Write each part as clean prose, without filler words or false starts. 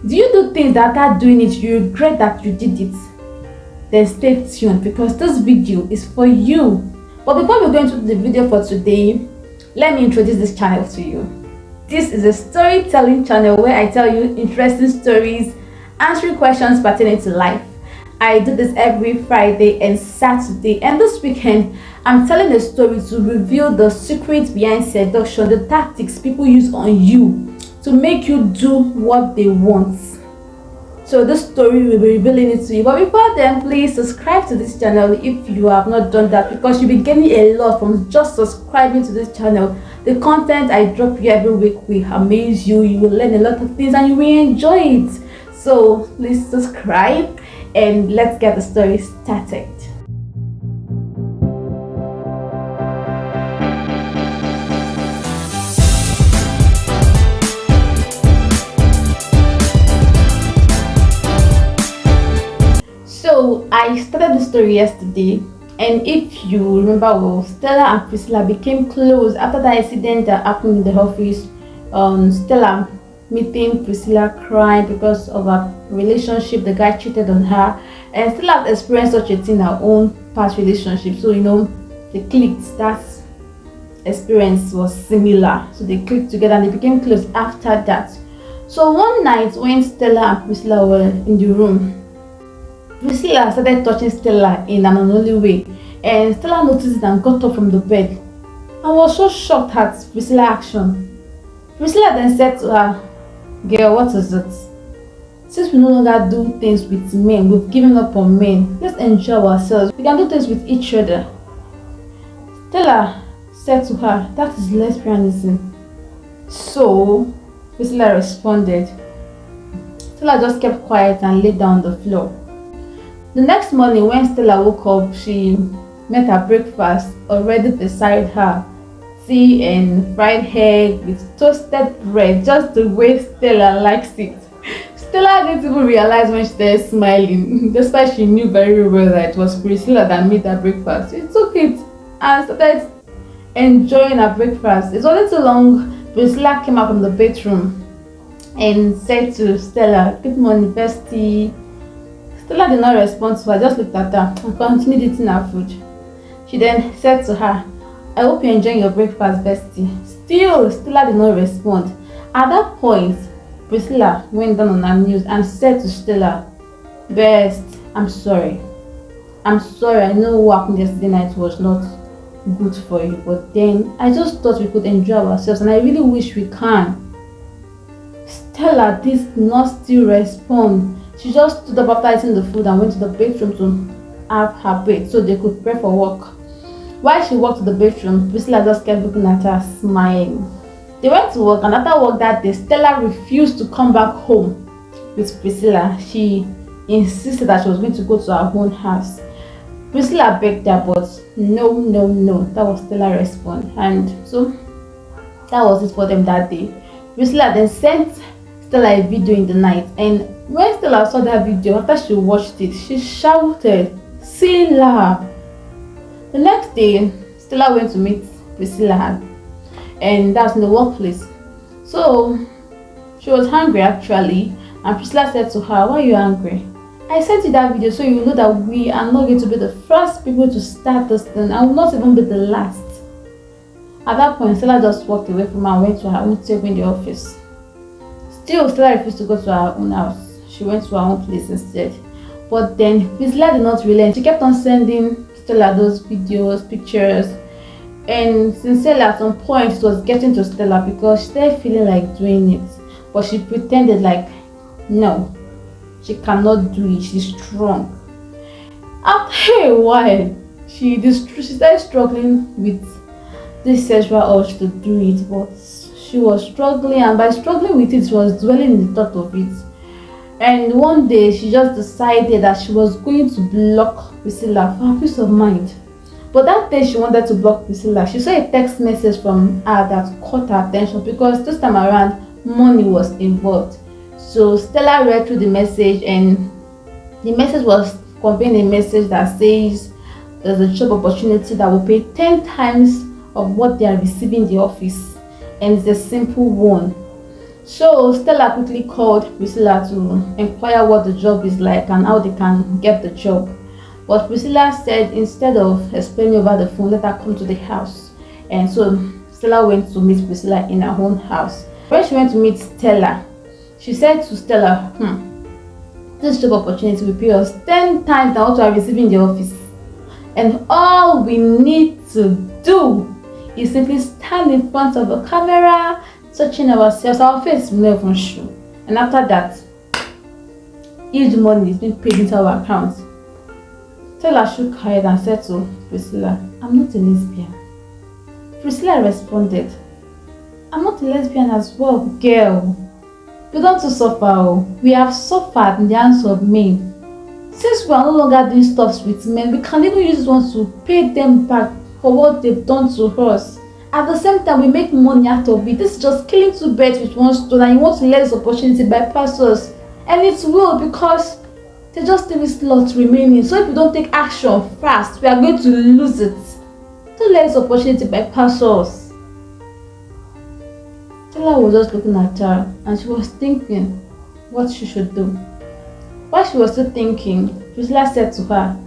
Do you do things that after doing it you regret that you did it? Then stay tuned because this video is for you. But before we go into the video for today, let me introduce this channel to you. This is a storytelling channel where I tell you interesting stories, answering questions pertaining to life. I do this every Friday and Saturday, and this weekend I'm telling a story to reveal the secrets behind seduction, the tactics people use on you to make you do what they want. So this story will be revealing it to you. But before then, please subscribe to this channel if you have not done that, because you'll be getting a lot from just subscribing to this channel. The content I drop here every week will amaze you. You will learn a lot of things and you will enjoy it. So please subscribe and let's get the story started. So I started the story yesterday, and if you remember well, Stella and Priscilla became close after that incident that happened in the office. Stella meeting Priscilla crying because of her relationship, the guy cheated on her, and Stella had experienced such a thing in her own past relationship. So they clicked. That experience was similar, so they clicked together and they became close after that. So one night when Stella and Priscilla were in the room, Priscilla started touching Stella in an unholy way, and Stella noticed it and got up from the bed and was so shocked at Priscilla's action. Priscilla then said to her, "Girl, what is it? Since we no longer do things with men, we've given up on men. Let's enjoy ourselves. We can do things with each other." Stella said to her, "That is lesbianism." So Priscilla responded. Stella just kept quiet and lay down on the floor. The next morning when Stella woke up, she met her breakfast already beside her. Tea and fried egg with toasted bread, just the way Stella likes it. Stella didn't even realize when she started smiling, despite she knew very well that it was Priscilla that made her breakfast. She took it and started enjoying her breakfast. It wasn't too long, Priscilla came out from the bedroom and said to Stella, "Good morning, bestie." Stella did not respond to her, just looked at her and continued eating her food. She then said to her, "I hope you're enjoying your breakfast, bestie." Still, Stella did not respond. At that point, Priscilla went down on her knees and said to Stella, "Best, I'm sorry. I know what happened yesterday night was not good for you, but then I just thought we could enjoy ourselves and I really wish we can." Stella did not still respond. She just stood up after eating the food and went to the bedroom to have her bath so they could prepare for work. While she walked to the bedroom, Priscilla just kept looking at her, smiling. They went to work, and after work that day, Stella refused to come back home with Priscilla. She insisted that she was going to go to her own house. Priscilla begged her, but no. That was Stella's response. And so that was it for them that day. Priscilla then sent Stella a video in the night, and when Stella saw that video, after she watched it, she shouted, "Stella!" The next day, Stella went to meet Priscilla, and that's in the workplace. So she was hungry actually, and Priscilla said to her, "Why are you hungry? I sent you that video so you know that we are not going to be the first people to start this thing. I will not even be the last." At that point, Stella just walked away from her and went to her own table in the office. Still, Stella refused to go to her own house. She went to her own place instead. But then Priscilla did not relent. She kept on sending Stella those videos, pictures, and sincerely at some point it was getting to Stella because she started feeling like doing it, but she pretended like no, she cannot do it, she's strong. After a while, she started struggling with this sexual urge to do it, but she was struggling, and by struggling with it, she was dwelling in the thought of it. And one day, she just decided that she was going to block Priscilla for her peace of mind. But that day she wanted to block Priscilla, she saw a text message from her that caught her attention because this time around, money was involved. So Stella read through the message, and the message was conveying a message that says there's a job opportunity that will pay 10 times of what they are receiving in the office, and it's a simple one. So Stella quickly called Priscilla to inquire what the job is like and how they can get the job. But Priscilla said instead of explaining over the phone, let her come to the house. And so Stella went to meet Priscilla in her own house. When she went to meet Stella, she said to Stella, this job opportunity will pay us 10 times than what we are receiving in the office. And all we need to do is simply stand in front of a camera, touching ourselves, our face will not even show. And after that, huge money is being paid into our account. Stella shook her head and said to Priscilla, I'm not a lesbian. Priscilla responded, I'm not a lesbian as well, girl. We don't to suffer. We have suffered in the hands of men. Since we are no longer doing stuff with men, we can even use one to pay them back for what they've done to us. At the same time, we make money out of it. This is just killing two birds with one stone, and you want to let this opportunity bypass us. And it will, because there's just 3 slots remaining. So if we don't take action fast, we are going to lose it. Don't let this opportunity bypass us. Stella was just looking at her and she was thinking what she should do. While she was still thinking, Priscilla said to her,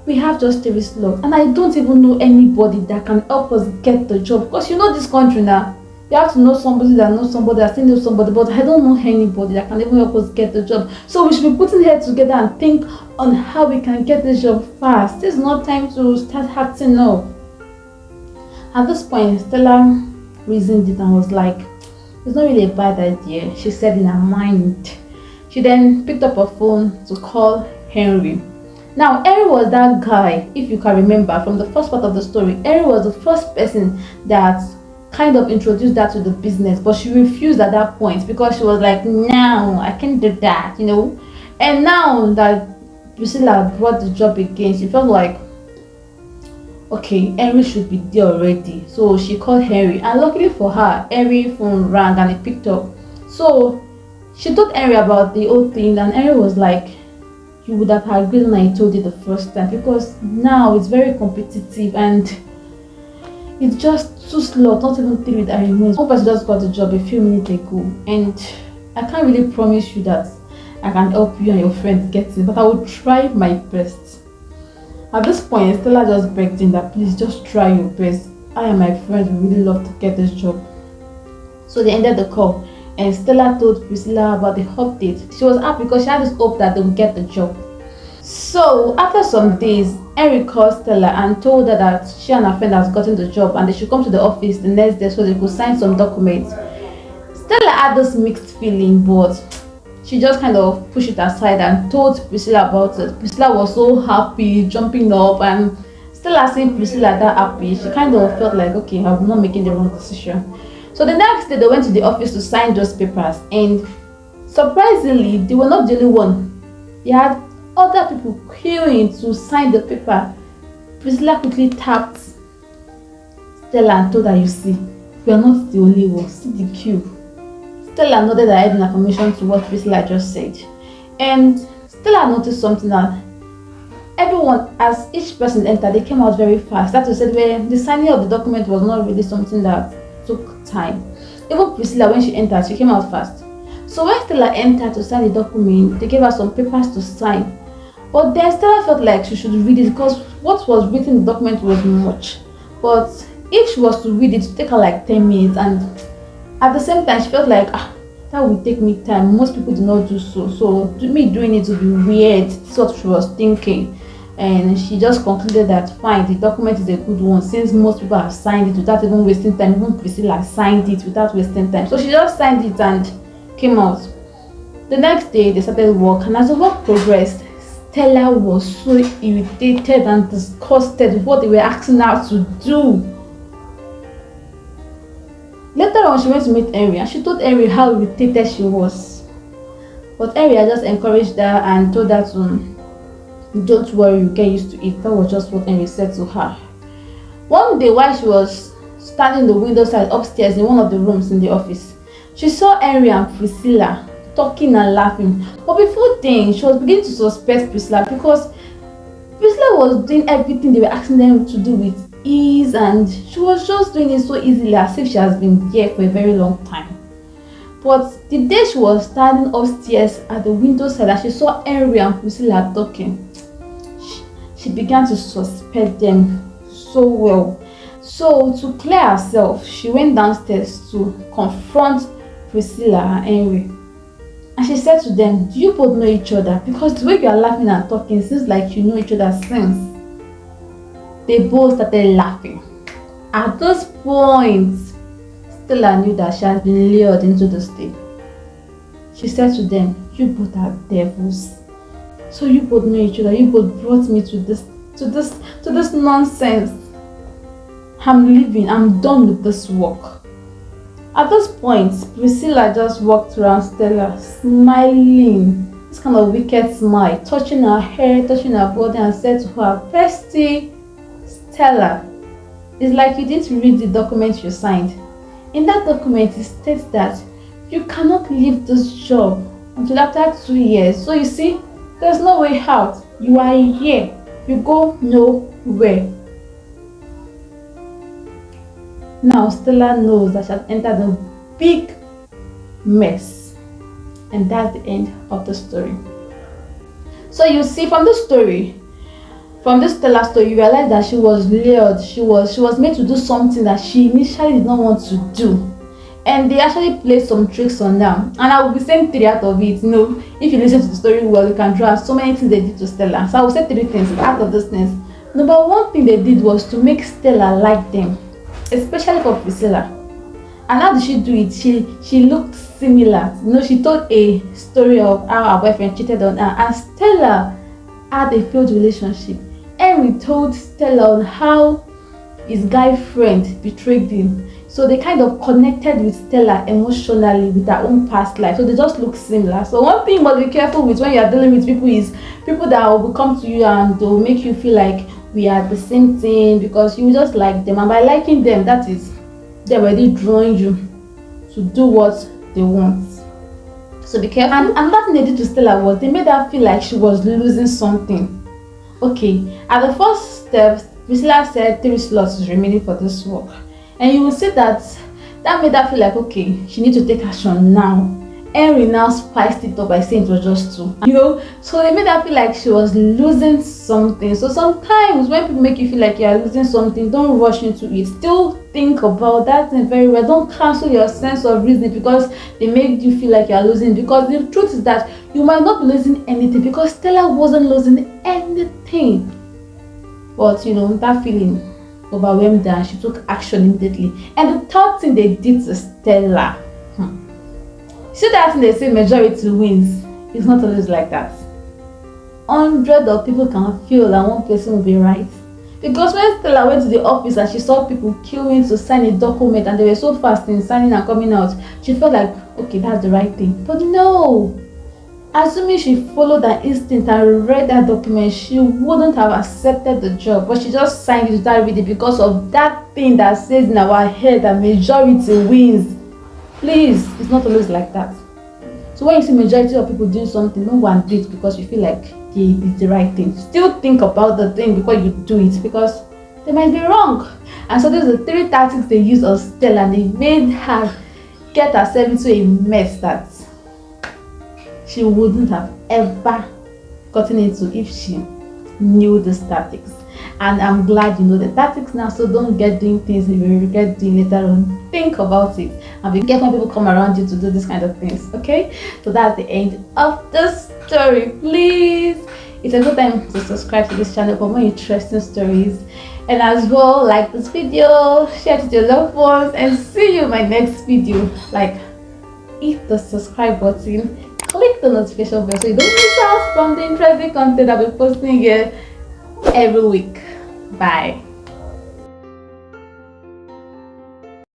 we have just 3 slots and I don't even know anybody that can help us get the job, because you know this country now, you have to know somebody that knows somebody that still knows somebody, but I don't know anybody that can even help us get the job. So we should be putting heads together and think on how we can get this job fast. This is not time to start acting up. At this point, Stella reasoned it and was like, it's not really a bad idea, she said in her mind. She then picked up her phone to call Henry. Now, Henry was that guy, if you can remember from the first part of the story. Henry was the first person that kind of introduced her to the business, but she refused at that point because she was like, no, I can't do that, you know. And now that Priscilla brought the job again, she felt like, okay, Henry should be there already. So she called Henry, and luckily for her, Henry's phone rang and he picked up. So she told Henry about the whole thing, and Henry was like, you would have agreed when I told you the first time, because now it's very competitive and it's just 2 slots, not even 3 that remains. One person just got the job a few minutes ago, and I can't really promise you that I can help you and your friends get it, but I will try my best. At this point, Stella just begged him that please just try your best. I and my friends would really love to get this job. So they ended the call, and Stella told Priscilla about the update. She was happy because she had this hope that they would get the job. So after some days, Henry called Stella and told her that she and her friend has gotten the job and they should come to the office the next day so they could sign some documents. Stella had this mixed feeling, but she just kind of pushed it aside and told Priscilla about it. Priscilla was so happy, jumping up, and Stella seeing Priscilla that happy, she kind of felt like, okay, I'm not making the wrong decision. So the next day they went to the office to sign those papers, and surprisingly, they were not the only one. They had other people queuing to sign the paper. Priscilla quickly tapped Stella and told her, you see, we are not the only ones, see the queue. Stella nodded her head in affirmation to what Priscilla just said. And Stella noticed something, that everyone, as each person entered, they came out very fast. That was said where the signing of the document was not really something that took time. Even Priscilla, when she entered, she came out fast. So when Stella entered to sign the document, they gave her some papers to sign. But then Stella felt like she should read it because what was written in the document was much. But if she was to read it, it would take her like 10 minutes, and at the same time she felt like that would take me time. Most people do not do so. So me doing it would be weird. That's what she was thinking. And she just concluded that fine, the document is a good one since most people have signed it without even wasting time. Even Priscilla signed it without wasting time. So she just signed it and came out. The next day they started work, and as the work progressed, Stella was so irritated and disgusted with what they were asking her to do. Later on, she went to meet Henry and she told Henry how irritated she was. But Henry just encouraged her and told her to, don't worry, you get used to it. That was just what Henry said to her. One day while she was standing in the window side upstairs in one of the rooms in the office, she saw Henry and Priscilla talking and laughing. But before then, she was beginning to suspect Priscilla because Priscilla was doing everything they were asking them to do with ease, and she was just doing it so easily as if she has been there for a very long time. But the day she was standing upstairs at the window side and she saw Henry and Priscilla talking, she began to suspect them so well. So to clear herself, she went downstairs to confront Priscilla and Henry. And she said to them, do you both know each other? Because the way you are laughing and talking seems like you know each other since. They both started laughing. At this point, Stella knew that she had been lured into this thing. She said to them, you both are devils. So you both know each other. You both brought me to this nonsense. I'm leaving. I'm done with this work. At this point, Priscilla just walked around Stella, smiling, this kind of wicked smile, touching her hair, touching her body, and said to her, bestie, Stella, it's like you didn't read the document you signed. In that document, it states that you cannot leave this job until after 2 years. So you see, there's no way out. You are here. You go nowhere. Now Stella knows that she has entered a big mess. And that's the end of the story. So you see from this story, from this Stella story, you realize that she was lured. She was made to do something that she initially did not want to do. And they actually played some tricks on them. And I will be saying 3 out of it. If you listen to the story well, you can draw so many things they did to Stella. So I will say 3 things out of these things. Number 1 thing they did was to make Stella like them, especially for Priscilla. And how did she do it? She looked similar. She told a story of how her boyfriend cheated on her, and Stella had a failed relationship. Henry told Stella on how his guy friend betrayed him. So they kind of connected with Stella emotionally with her own past life. So they just look similar. So one thing you must be careful with when you are dealing with people is people that will come to you and they'll make you feel like we are the same thing, because you just like them, and by liking them, that is they're already drawing you to do what they want. So be careful. And another thing they did to Stella was they made her feel like she was losing something. Okay, at the first step, Priscilla said 3 slots is remaining for this work, and you will see that made her feel like, okay, she needs to take action now. Henry now spiced it up by saying it was just 2. So they made her feel like she was losing something. So sometimes when people make you feel like you are losing something, don't rush into it. Still think about that thing very well. Don't cancel your sense of reasoning because they made you feel like you are losing. Because the truth is that you might not be losing anything, because Stella wasn't losing anything. But that feeling overwhelmed her and she took action immediately. And the third thing they did to Stella, see that thing they say majority wins. It's not always like that. 100 of people can feel and one person will be right. Because when Stella went to the office and she saw people queuing to sign a document and they were so fast in signing and coming out, she felt like, okay, that's the right thing. But no, assuming she followed her instinct and read that document, she wouldn't have accepted the job. But she just signed it without reading because of that thing that says in our head that majority wins. Please, it's not always like that. So when you see majority of people doing something, no one do it because you feel like it's the right thing. Still think about the thing before you do it, because they might be wrong. And so these are the 3 tactics they used on Stella, and they made her get herself into a mess that she wouldn't have ever gotten into if she knew these tactics. And I'm glad you know the tactics now, so don't get doing things you will regret doing later on. Think about it and be careful when people come around you to do this kind of things. Okay, so that's the end of the story. Please, it's a good time to subscribe to this channel for more interesting stories, and as well like this video, share it with your loved ones, and see you in my next video. Hit the subscribe button, click the notification bell so you don't miss out from the interesting content I'll be posting here every week. Bye.